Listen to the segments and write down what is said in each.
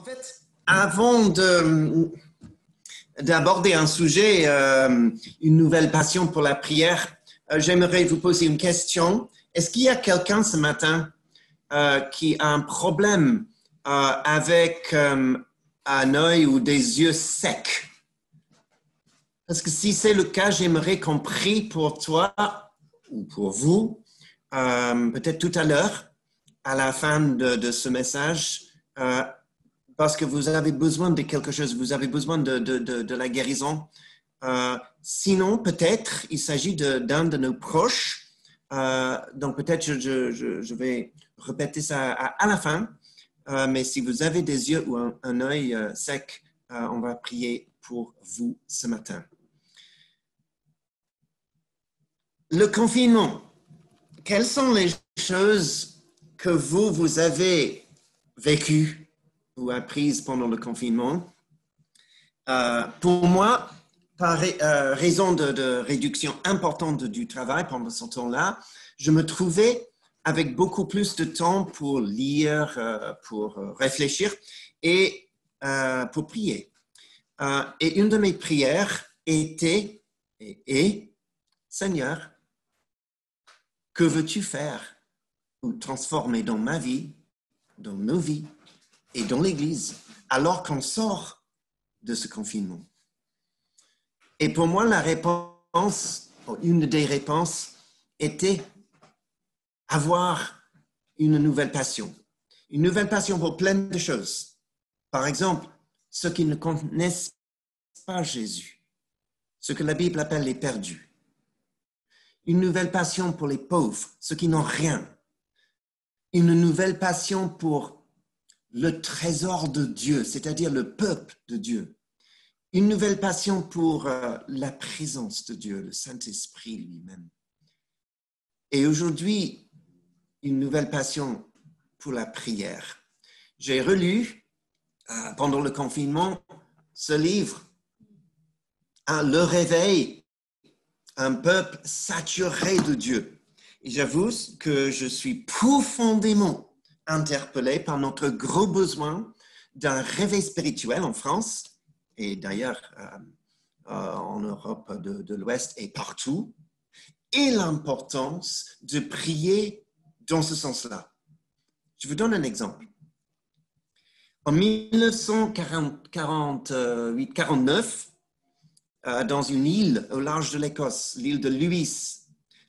En fait, avant d'aborder un sujet, une nouvelle passion pour la prière, j'aimerais vous poser une question. Est-ce qu'il y a quelqu'un ce matin qui a un problème avec un œil ou des yeux secs? Parce que si c'est le cas, j'aimerais qu'on prie pour toi ou pour vous, peut-être tout à l'heure, à la fin de ce message, parce que vous avez besoin de quelque chose, vous avez besoin de la guérison. Sinon, peut-être, il s'agit d'un de nos proches. Donc, peut-être je vais répéter ça à la fin. Mais si vous avez des yeux ou un œil sec, on va prier pour vous ce matin. Le confinement. Quelles sont les choses que vous avez vécues ou apprises pendant le confinement? Pour moi, par raison de réduction importante du travail pendant ce temps-là, je me trouvais avec beaucoup plus de temps pour lire, pour réfléchir et pour prier. Et une de mes prières était et est, Seigneur, que veux-tu faire ou transformer dans ma vie, dans nos vies et dans l'Église, alors qu'on sort de ce confinement? Et pour moi, la réponse, une des réponses, était avoir une nouvelle passion. Une nouvelle passion pour plein de choses. Par exemple, ceux qui ne connaissent pas Jésus, ce que la Bible appelle les perdus. Une nouvelle passion pour les pauvres, ceux qui n'ont rien. Une nouvelle passion pour le trésor de Dieu, c'est-à-dire le peuple de Dieu. Une nouvelle passion pour la présence de Dieu, le Saint-Esprit lui-même. Et aujourd'hui, une nouvelle passion pour la prière. J'ai relu, pendant le confinement, ce livre, Le Réveil, un peuple saturé de Dieu. Et j'avoue que je suis profondément interpellé par notre gros besoin d'un réveil spirituel en France, et d'ailleurs en Europe de l'Ouest et partout, et l'importance de prier dans ce sens-là. Je vous donne un exemple. En 1948-49, dans une île au large de l'Écosse, l'île de Lewis,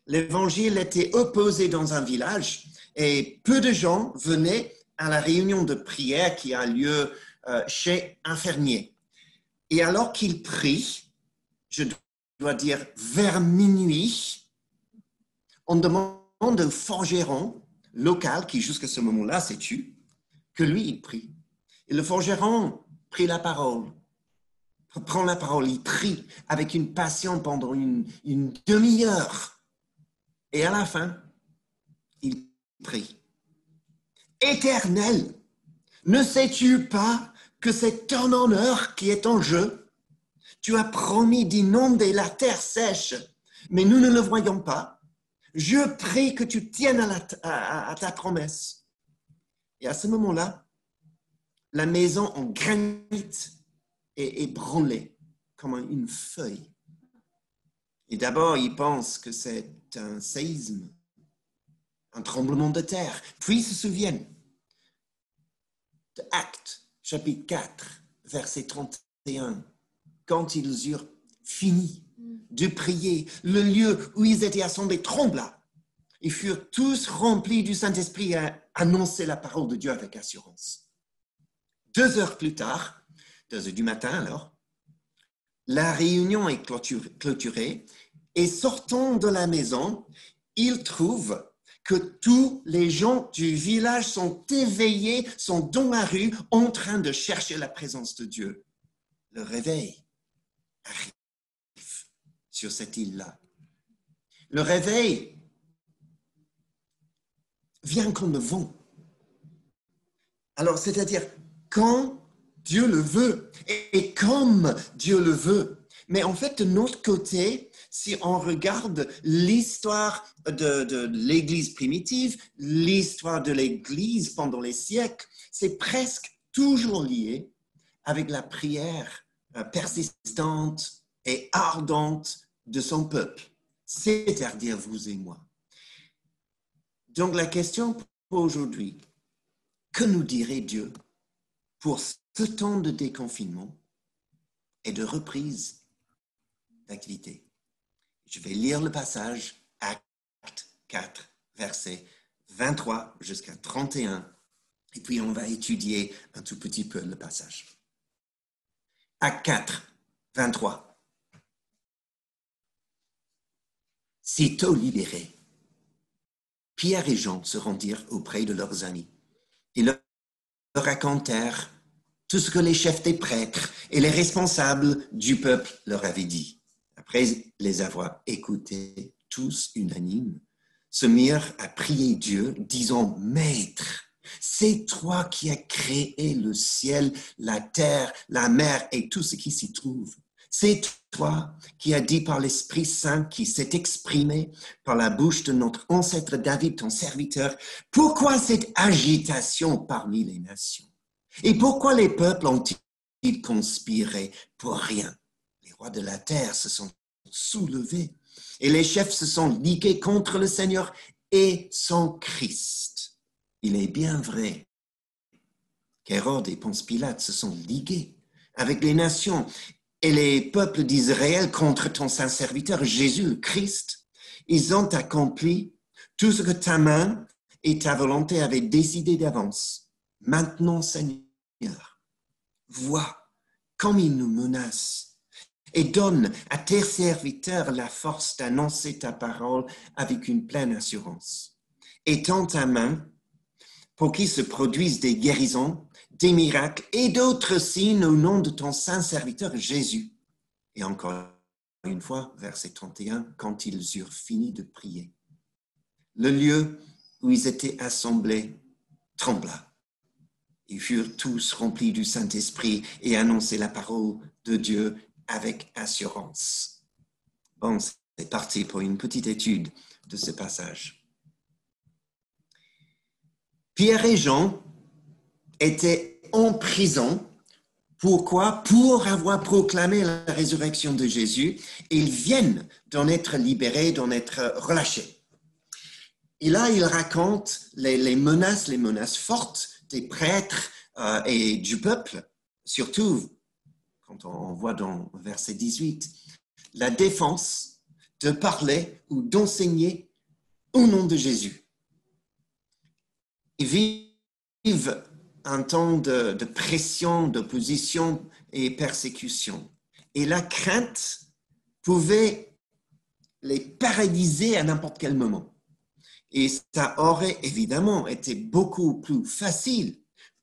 l'évangile était opposé dans un village et peu de gens venaient à la réunion de prière qui a lieu chez un fermier. Et alors qu'il prie, je dois dire vers minuit, on demande au forgeron local, qui jusqu'à ce moment-là s'est tué, que lui, il prie. Et le forgeron prit la parole, prend la parole, il prie avec une passion pendant une demi-heure. Et à la fin, il prie. Éternel, ne sais-tu pas que c'est ton honneur qui est en jeu? Tu as promis d'inonder la terre sèche, mais nous ne le voyons pas. Je prie que tu tiennes à ta promesse. Et à ce moment-là, la maison en granit est ébranlée comme une feuille. Et d'abord, ils pensent que c'est un séisme, un tremblement de terre. Puis ils se souviennent de Actes, chapitre 4, verset 31. Quand ils eurent fini de prier, le lieu où ils étaient assemblés trembla. Ils furent tous remplis du Saint-Esprit à annoncer la parole de Dieu avec assurance. 2 heures plus tard, 2 heures du matin alors, la réunion est clôturée et sortant de la maison, ils trouvent que tous les gens du village sont éveillés, sont dans la rue en train de chercher la présence de Dieu. Le réveil arrive sur cette île-là. Le réveil vient comme le vent. Alors, c'est-à-dire quand Dieu le veut et comme Dieu le veut. Mais en fait, de notre côté, si on regarde l'histoire de l'Église primitive, l'histoire de l'Église pendant les siècles, c'est presque toujours lié avec la prière persistante et ardente de son peuple, c'est-à-dire vous et moi. Donc la question pour aujourd'hui, que nous dirait Dieu pour ce temps de déconfinement et de reprise d'activité? Je vais lire le passage, Acte 4, versets 23 jusqu'à 31, et puis on va étudier un tout petit peu le passage. Acte 4, 23. Sitôt libérés, Pierre et Jean se rendirent auprès de leurs amis et leur racontèrent tout ce que les chefs des prêtres et les responsables du peuple leur avaient dit. Après les avoir écoutés, tous unanimes, se mirent à prier Dieu, disant, Maître, c'est toi qui as créé le ciel, la terre, la mer et tout ce qui s'y trouve. C'est toi qui as dit par l'Esprit Saint qui s'est exprimé par la bouche de notre ancêtre David, ton serviteur, pourquoi cette agitation parmi les nations? Et pourquoi les peuples ont-ils conspiré pour rien? Les rois de la terre se sont soulevés et les chefs se sont ligués contre le Seigneur et son Christ. Il est bien vrai qu'Hérode et Ponce Pilate se sont ligués avec les nations et les peuples d'Israël contre ton saint serviteur Jésus le Christ. Ils ont accompli tout ce que ta main et ta volonté avaient décidé d'avance. Maintenant, Seigneur, vois comme ils nous menacent et donne à tes serviteurs la force d'annoncer ta parole avec une pleine assurance. Étends ta main pour qu'il se produise des guérisons, des miracles et d'autres signes au nom de ton saint serviteur Jésus. Et encore une fois, verset 31, quand ils eurent fini de prier, le lieu où ils étaient assemblés trembla. Ils furent tous remplis du Saint-Esprit et annonçaient la parole de Dieu avec assurance. Bon, c'est parti pour une petite étude de ce passage. Pierre et Jean étaient en prison. Pourquoi? Pour avoir proclamé la résurrection de Jésus. Ils viennent d'en être libérés, d'en être relâchés. Et là, ils racontent les menaces fortes des prêtres et du peuple, surtout quand on voit dans verset 18, la défense de parler ou d'enseigner au nom de Jésus. Ils vivent un temps de pression, d'opposition et persécution. Et la crainte pouvait les paralyser à n'importe quel moment. Et ça aurait évidemment été beaucoup plus facile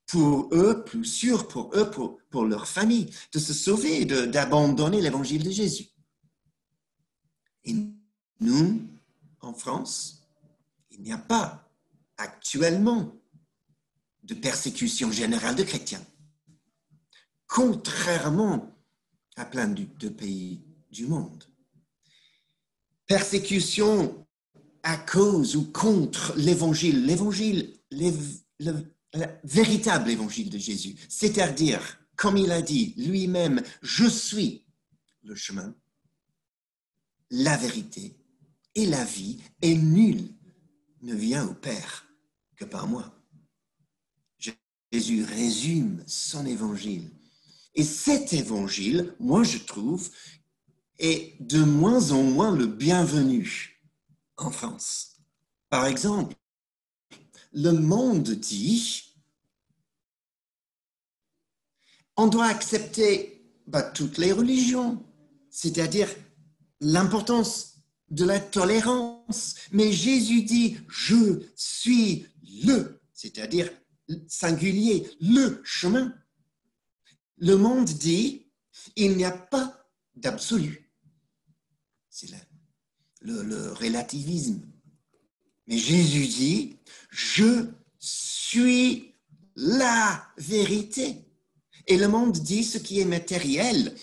pour eux, plus sûr pour eux, pour leur famille, de se sauver, d'abandonner l'évangile de Jésus. Et nous, en France, il n'y a pas actuellement de persécution générale de chrétiens, contrairement à plein de pays du monde. Persécution à cause ou contre l'évangile, le véritable évangile de Jésus, c'est-à-dire, comme il a dit lui-même, je suis le chemin, la vérité et la vie, et nul ne vient au Père que par moi. Jésus résume son évangile. Et cet évangile, moi je trouve, est de moins en moins le bienvenu en France. Par exemple, le monde dit, on doit accepter toutes les religions, c'est-à-dire l'importance de la tolérance. Mais Jésus dit, je suis c'est-à-dire singulier, le chemin. Le monde dit, il n'y a pas d'absolu. C'est le relativisme. Mais Jésus dit, je suis la vérité. Et le monde dit ce qui est matériel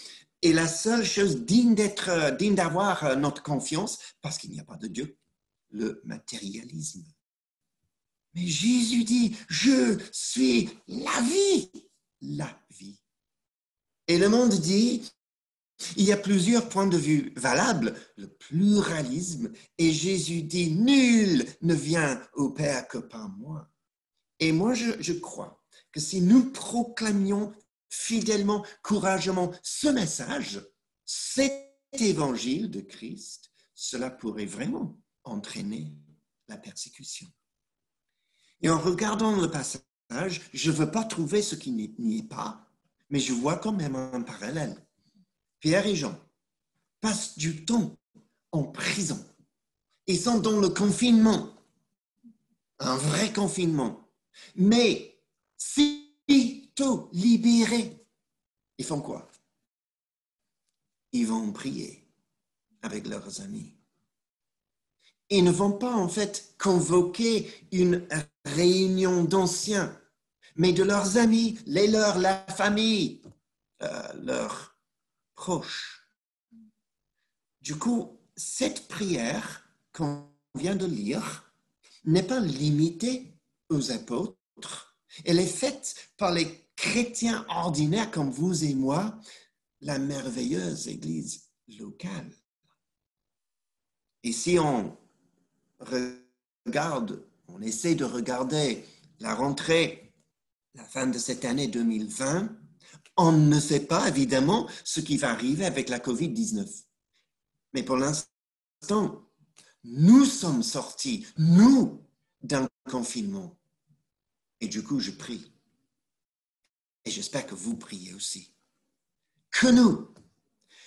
est la seule chose digne d'avoir notre confiance parce qu'il n'y a pas de Dieu, le matérialisme. Mais Jésus dit, je suis la vie. la vie. Et le monde dit, il y a plusieurs points de vue valables, le pluralisme, et Jésus dit, nul ne vient au Père que par moi. Et moi, je crois que si nous proclamions fidèlement, courageusement ce message, cet évangile de Christ, cela pourrait vraiment entraîner la persécution. Et en regardant le passage, je ne veux pas trouver ce qui n'y est pas, mais je vois quand même un parallèle. Pierre et Jean passent du temps en prison. Ils sont dans le confinement, un vrai confinement. Mais sitôt libérés, ils font quoi? Ils vont prier avec leurs amis. Ils ne vont pas en fait convoquer une réunion d'anciens, mais de leurs amis, les leurs, la famille, leurs proches. Du coup, cette prière qu'on vient de lire n'est pas limitée aux apôtres. Elle est faite par les chrétiens ordinaires comme vous et moi, la merveilleuse Église locale. Et si on essaie de regarder la rentrée, la fin de cette année 2020, on ne sait pas évidemment ce qui va arriver avec la COVID-19. Mais pour l'instant, nous sommes sortis, nous, d'un confinement. Et du coup, je prie. Et j'espère que vous priez aussi. Que nous,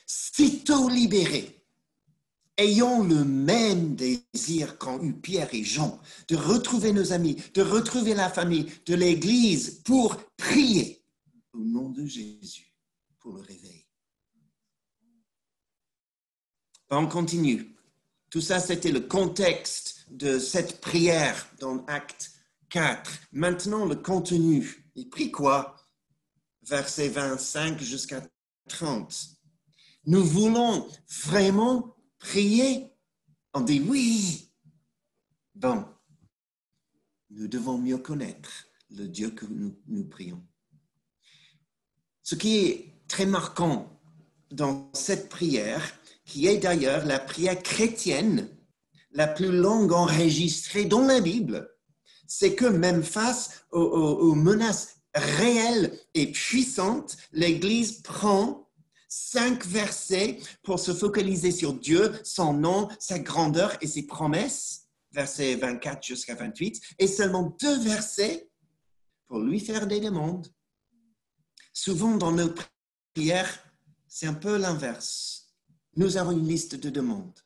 sitôt libérés, ayons le même désir qu'ont eu Pierre et Jean, de retrouver nos amis, de retrouver la famille, de l'Église pour prier au nom de Jésus pour le réveil. On continue. Tout ça, c'était le contexte de cette prière dans Acte 4. Maintenant, le contenu. Il prie quoi? Versets 25 jusqu'à 30. Nous voulons vraiment prier? On dit oui. Bon, nous devons mieux connaître le Dieu que nous prions. Ce qui est très marquant dans cette prière, qui est d'ailleurs la prière chrétienne la plus longue enregistrée dans la Bible, c'est que même face aux menaces réelles et puissantes, l'Église prend 5 versets pour se focaliser sur Dieu, son nom, sa grandeur et ses promesses, versets 24 jusqu'à 28, et seulement 2 versets pour lui faire des demandes. Souvent dans nos prières, c'est un peu l'inverse. Nous avons une liste de demandes.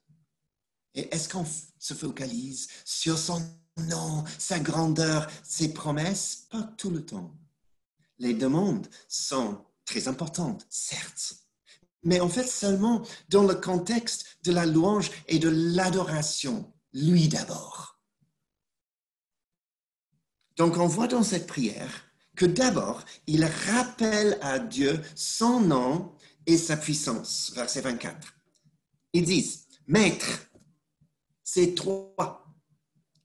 Et est-ce qu'on se focalise sur son nom, sa grandeur, ses promesses? Pas tout le temps. Les demandes sont très importantes, certes, mais en fait seulement dans le contexte de la louange et de l'adoration, lui d'abord. Donc on voit dans cette prière que d'abord, il rappelle à Dieu son nom et sa puissance. Verset 24. Ils disent, « Maître, c'est toi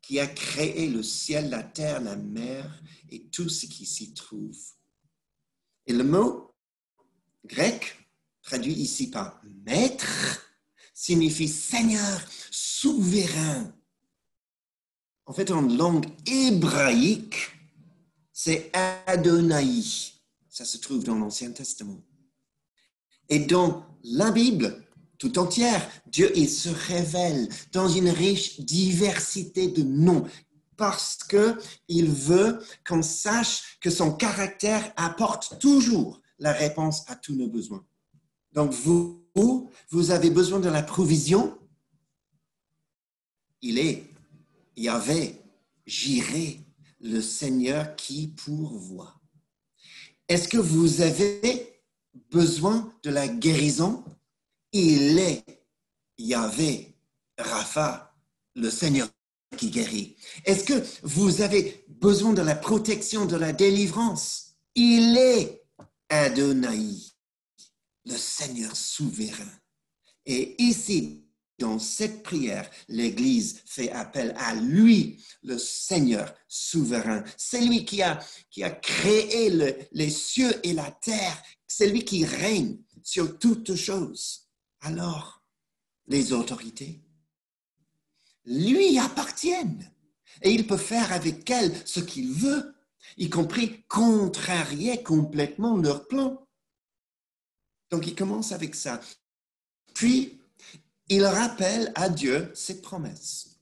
qui as créé le ciel, la terre, la mer et tout ce qui s'y trouve. » Et le mot grec, traduit ici par « maître », signifie « Seigneur, souverain ». En fait, en langue hébraïque, c'est Adonai. Ça se trouve dans l'Ancien Testament. Et dans la Bible tout entière, Dieu, il se révèle dans une riche diversité de noms parce qu'il veut qu'on sache que son caractère apporte toujours la réponse à tous nos besoins. Donc, vous avez besoin de la provision. Il est Yahvé, Jireh, le Seigneur qui pourvoit. Est-ce que vous avez besoin de la guérison? Il est Yahvé, Rapha, le Seigneur qui guérit. Est-ce que vous avez besoin de la protection, de la délivrance? Il est Adonai, le Seigneur souverain. Et ici, dans cette prière, l'Église fait appel à lui, le Seigneur souverain. C'est lui qui a créé les cieux et la terre. C'est lui qui règne sur toutes choses. Alors, les autorités lui appartiennent et il peut faire avec elles ce qu'il veut, y compris contrarier complètement leur plan. Donc, il commence avec ça. Puis, il rappelle à Dieu ses promesses.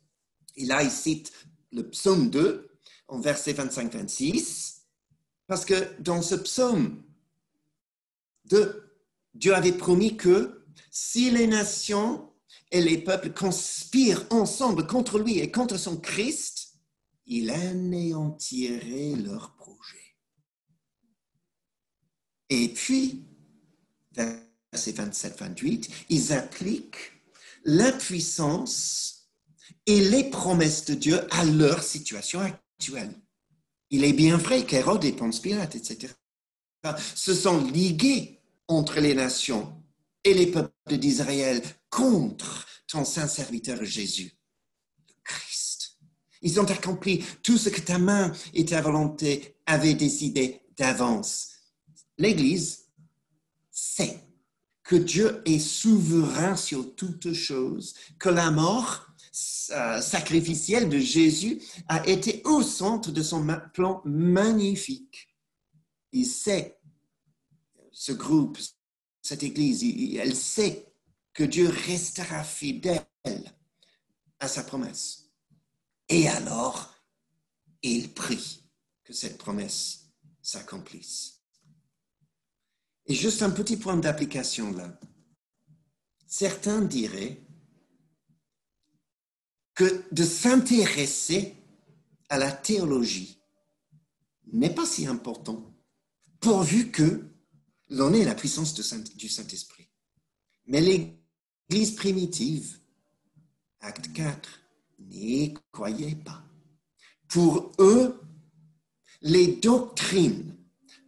Et là, il cite le psaume 2, en versets 25-26, parce que dans ce psaume 2, Dieu avait promis que si les nations et les peuples conspirent ensemble contre lui et contre son Christ, il anéantirait leur projet. Et puis, versets 27-28, ils appliquent la puissance et les promesses de Dieu à leur situation actuelle. Il est bien vrai qu'Hérode et Ponce Pilate, etc., se sont ligués entre les nations et les peuples d'Israël contre ton saint serviteur Jésus, le Christ. Ils ont accompli tout ce que ta main et ta volonté avaient décidé d'avance. L'Église sait que Dieu est souverain sur toutes choses, que la mort sacrificielle de Jésus a été au centre de son plan magnifique. Il sait, ce groupe, cette Église, elle sait que Dieu restera fidèle à sa promesse. Et alors, il prie que cette promesse s'accomplisse. Et juste un petit point d'application là. Certains diraient que de s'intéresser à la théologie n'est pas si important, pourvu que l'on ait la puissance du Saint-Esprit. Mais l'Église primitive, acte 4, n'y croyait pas. Pour eux, les doctrines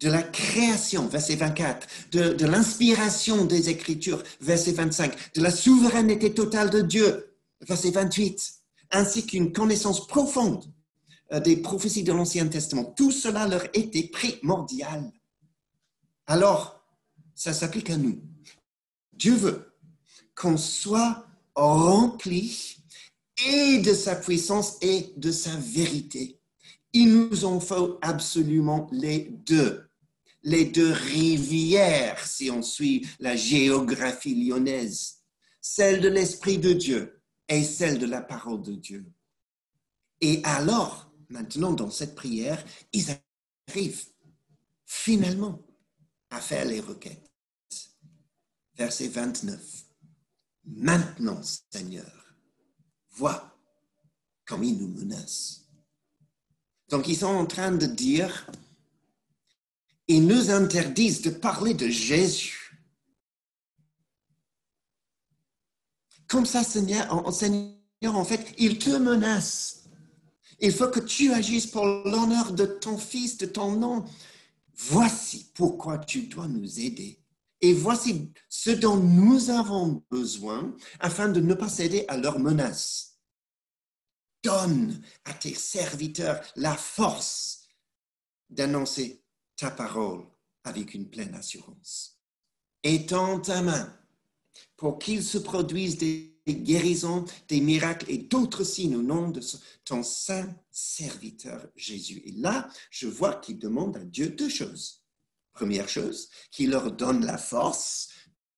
de la création, verset 24, de l'inspiration des Écritures, verset 25, de la souveraineté totale de Dieu, verset 28, ainsi qu'une connaissance profonde des prophéties de l'Ancien Testament. Tout cela leur était primordial. Alors, ça s'applique à nous. Dieu veut qu'on soit rempli et de sa puissance et de sa vérité. Il nous en faut absolument les deux rivières, si on suit la géographie lyonnaise, celle de l'Esprit de Dieu et celle de la parole de Dieu. Et alors, maintenant, dans cette prière, ils arrivent finalement à faire les requêtes. Verset 29. Maintenant, Seigneur, vois comme il nous menace. Donc, ils sont en train de dire, ils nous interdisent de parler de Jésus. Comme ça, Seigneur, en fait, il te menace. Il faut que tu agisses pour l'honneur de ton Fils, de ton nom. Voici pourquoi tu dois nous aider. Et voici ce dont nous avons besoin afin de ne pas céder à leurs menaces. Donne à tes serviteurs la force d'annoncer ta parole avec une pleine assurance. Étends ta main pour qu'il se produise des guérisons, des miracles et d'autres signes au nom de ton saint serviteur Jésus. Et là, je vois qu'il demande à Dieu deux choses. Première chose, qu'il leur donne la force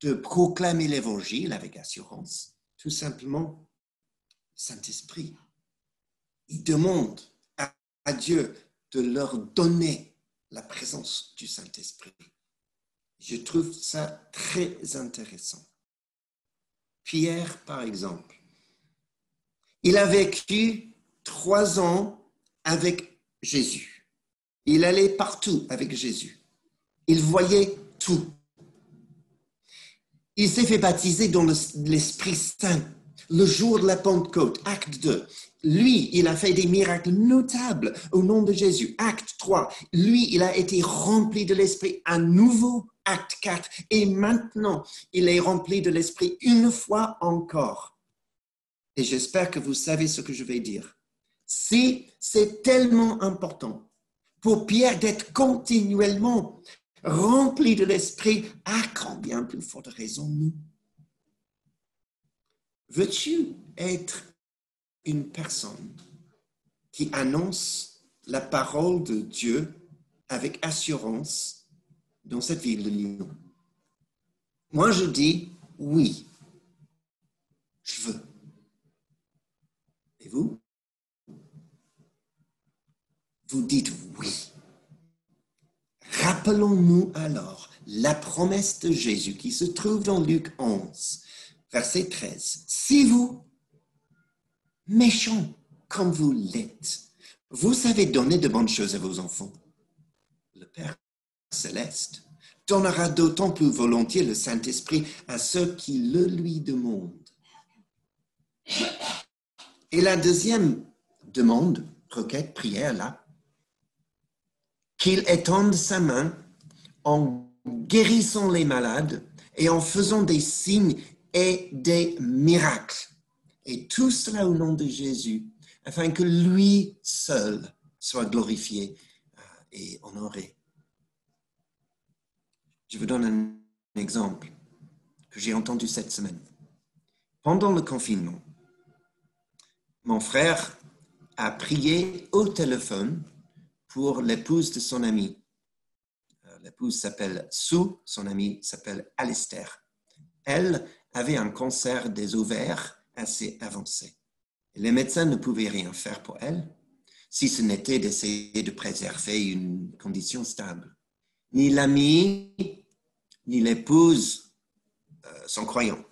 de proclamer l'Évangile avec assurance. Tout simplement, Saint-Esprit. Il demande à Dieu de leur donner la présence du Saint-Esprit. Je trouve ça très intéressant. Pierre, par exemple, il a vécu 3 ans avec Jésus. Il allait partout avec Jésus. Il voyait tout. Il s'est fait baptiser dans l'Esprit Saint le jour de la Pentecôte, acte 2. Lui, il a fait des miracles notables au nom de Jésus, acte 3. Lui, il a été rempli de l'Esprit à nouveau, acte 4. Et maintenant, il est rempli de l'Esprit une fois encore, et j'espère que vous savez ce que je vais dire. Si c'est tellement important pour Pierre d'être continuellement rempli de l'Esprit, à combien plus forte raison nous? Veux-tu être une personne qui annonce la parole de Dieu avec assurance dans cette ville de Lyon? Moi, je dis oui, je veux. Et vous? Vous dites oui. Rappelons-nous alors la promesse de Jésus qui se trouve dans Luc 11, verset 13. Si vous, méchants comme vous l'êtes, vous savez donner de bonnes choses à vos enfants, le Père céleste donnera d'autant plus volontiers le Saint-Esprit à ceux qui le lui demandent. Et la deuxième demande, requête, prière, là, qu'il étende sa main en guérissant les malades et en faisant des signes et des miracles. Et tout cela au nom de Jésus, afin que lui seul soit glorifié et honoré. Je vous donne un exemple que j'ai entendu cette semaine. Pendant le confinement, mon frère a prié au téléphone pour l'épouse de son ami. L'épouse s'appelle Sue, son ami s'appelle Alistair. Elle avait un cancer des ovaires assez avancé. Les médecins ne pouvaient rien faire pour elle, si ce n'était d'essayer de préserver une condition stable. Ni l'ami, ni l'épouse sont croyants.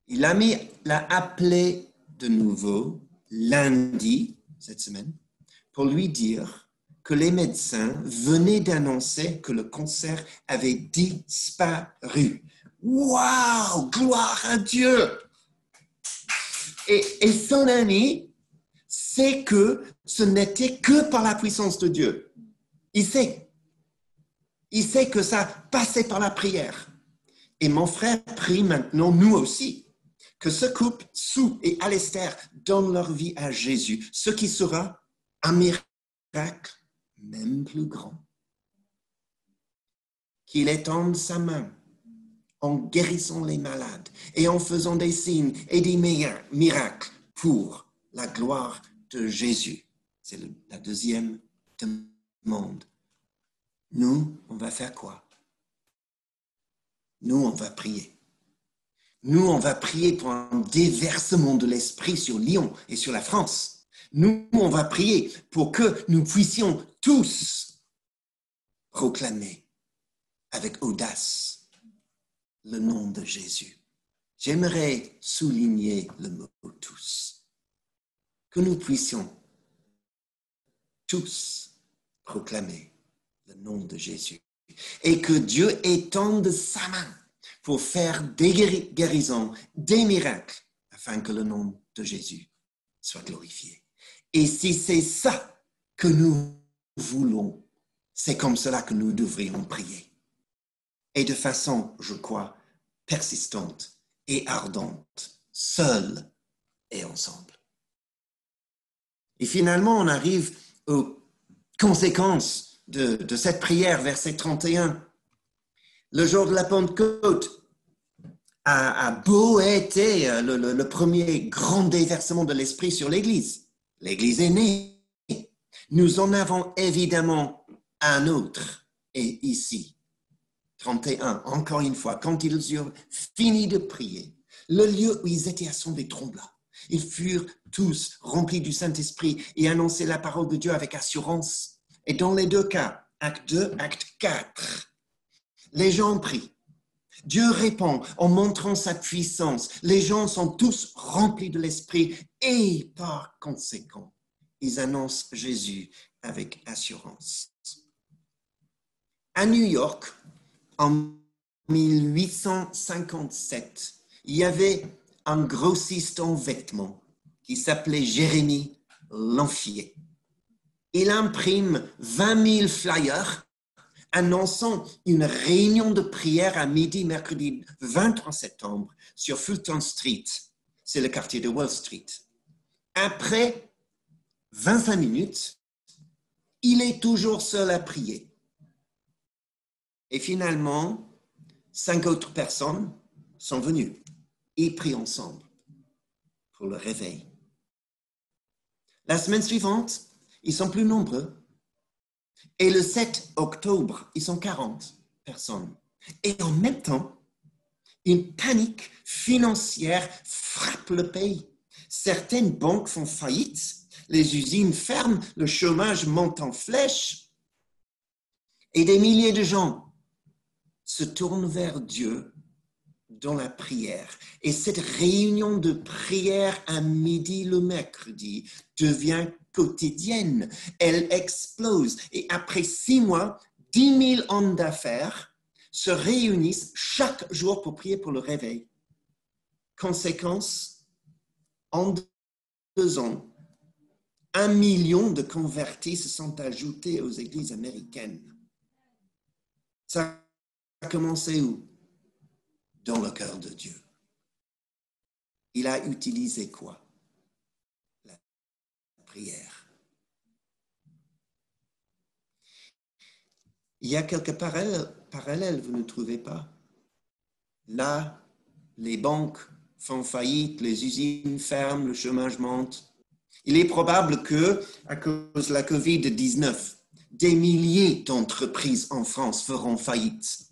L'ami l'a appelé de nouveau lundi, cette semaine, pour lui dire que les médecins venaient d'annoncer que le cancer avait disparu. Waouh! Gloire à Dieu! Et son ami sait que ce n'était que par la puissance de Dieu. Il sait. Il sait que ça passait par la prière. Et mon frère prie maintenant, nous aussi, que ce couple, Sue et Alistair, donnent leur vie à Jésus, ce qui sera un miracle même plus grand. Qu'il étende sa main en guérissant les malades et en faisant des signes et des miracles pour la gloire de Jésus. C'est la deuxième demande. Nous, on va faire quoi? Nous, on va prier. Nous, on va prier pour un déversement de l'esprit sur Lyon et sur la France. Nous, on va prier pour que nous puissions tous proclamer avec audace le nom de Jésus. J'aimerais souligner le mot « tous ». Que nous puissions tous proclamer le nom de Jésus. Et que Dieu étende sa main pour faire des guérisons, des miracles, afin que le nom de Jésus soit glorifié. Et si c'est ça que nous voulons, c'est comme cela que nous devrions prier. Et de façon, je crois, persistante et ardente, seule et ensemble. Et finalement, on arrive aux conséquences de cette prière, verset 31. Le jour de la Pentecôte a beau été le premier grand déversement de l'Esprit sur l'Église. L'Église est née. Nous en avons évidemment un autre, et ici. 31, encore une fois, quand ils eurent fini de prier, le lieu où ils étaient assemblés trembla. Ils furent tous remplis du Saint-Esprit et annonçaient la parole de Dieu avec assurance. Et dans les deux cas, acte 2, acte 4, les gens prient. Dieu répond en montrant sa puissance. Les gens sont tous remplis de l'Esprit et par conséquent, ils annoncent Jésus avec assurance. À New York, en 1857, il y avait un grossiste en vêtements qui s'appelait Jérémie Lanfier. Il imprime 20 000 flyers annonçant une réunion de prière à midi, mercredi 23 septembre, sur Fulton Street. c'est le quartier de Wall Street. Après 25 minutes, il est toujours seul à prier. Et finalement, 5 autres personnes sont venues et prient ensemble pour le réveil. La semaine suivante, ils sont plus nombreux. Et le 7 octobre, ils sont 40 personnes. Et en même temps, une panique financière frappe le pays. Certaines banques font faillite, les usines ferment, le chômage monte en flèche et des milliers de gens se tournent vers Dieu dans la prière. Et cette réunion de prière à midi le mercredi devient quotidienne. Elle explose. Et après 6 mois, 10 000 hommes d'affaires se réunissent chaque jour pour prier pour le réveil. Conséquence, en 2 ans, 1 million de convertis se sont ajoutés aux églises américaines. Ça a commencé où? Dans le cœur de Dieu. Il a utilisé quoi? La prière. Il y a quelques parallèles, vous ne trouvez pas? Là, les banques font faillite, les usines ferment, le chômage monte. Il est probable que, à cause de la COVID-19, des milliers d'entreprises en France feront faillite.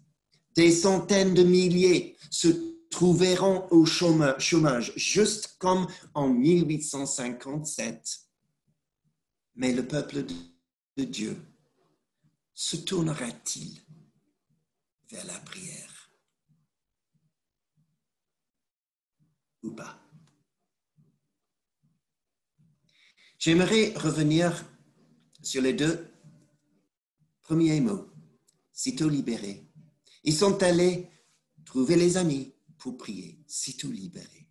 Des centaines de milliers se trouveront au chômage, juste comme en 1857. Mais le peuple de Dieu se tournera-t-il vers la prière ou pas? J'aimerais revenir sur les 2 premiers mots, sitôt libéré. Ils sont allés trouver les amis pour prier, sitôt libéré.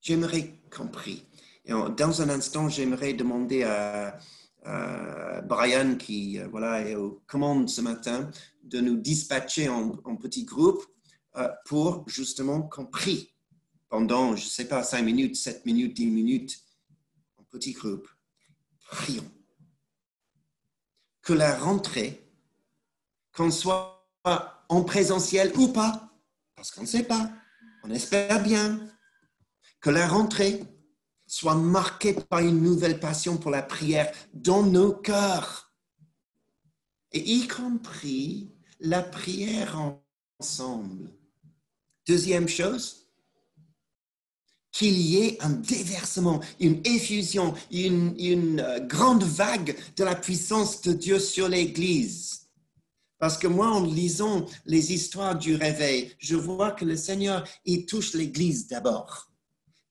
J'aimerais compris. Et dans un instant, j'aimerais demander à Brian, qui est aux commandes ce matin, de nous dispatcher en petits groupes pour justement qu'on prie pendant, je ne sais pas, 5 minutes, 7 minutes, 10 minutes, en petits groupes. Prions. Que la rentrée, qu'on soit en présentiel ou pas, parce qu'on ne sait pas, on espère bien, que la rentrée soit marquée par une nouvelle passion pour la prière dans nos cœurs, et y compris la prière ensemble. Deuxième chose, qu'il y ait un déversement, une effusion, une grande vague de la puissance de Dieu sur l'Église. Parce que moi, en lisant les histoires du réveil, je vois que le Seigneur, il touche l'Église d'abord.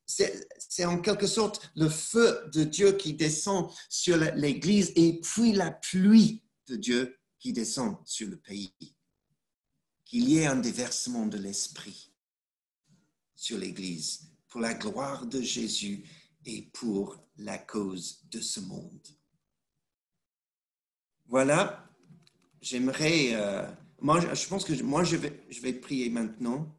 C'est en quelque sorte le feu de Dieu qui descend sur l'Église et puis la pluie de Dieu qui descend sur le pays. Qu'il y ait un déversement de l'Esprit sur l'Église pour la gloire de Jésus et pour la cause de ce monde. Voilà. J'aimerais, je pense que je vais prier maintenant.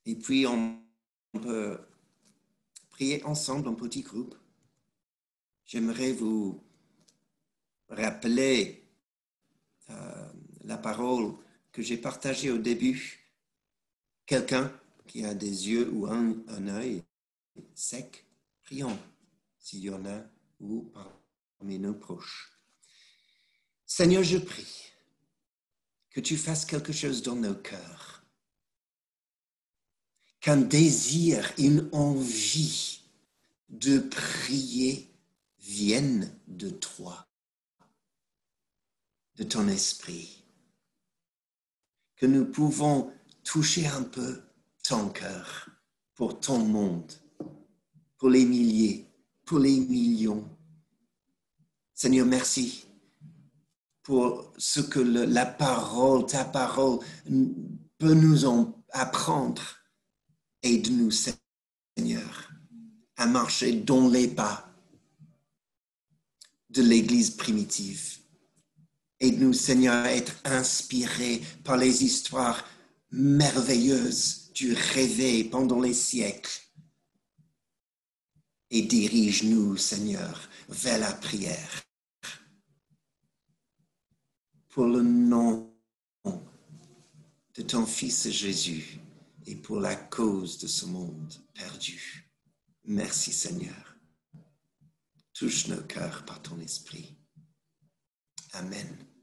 Et puis, on peut prier ensemble en petit groupe. J'aimerais vous rappeler la parole que j'ai partagée au début. Quelqu'un qui a des yeux ou un œil sec, prions s'il y en a ou parmi nos proches. Seigneur, je prie que tu fasses quelque chose dans nos cœurs, qu'un désir, une envie de prier vienne de toi, de ton esprit, que nous pouvons toucher un peu ton cœur pour ton monde, pour les milliers, pour les millions. Seigneur, merci pour ce que la parole, ta parole peut nous en apprendre. Aide-nous, Seigneur, à marcher dans les pas de l'Église primitive. Aide-nous, Seigneur, à être inspirés par les histoires merveilleuse tu rêvais pendant les siècles. Et dirige-nous, Seigneur, vers la prière. Pour le nom de ton Fils Jésus et pour la cause de ce monde perdu. Merci, Seigneur. Touche nos cœurs par ton esprit. Amen.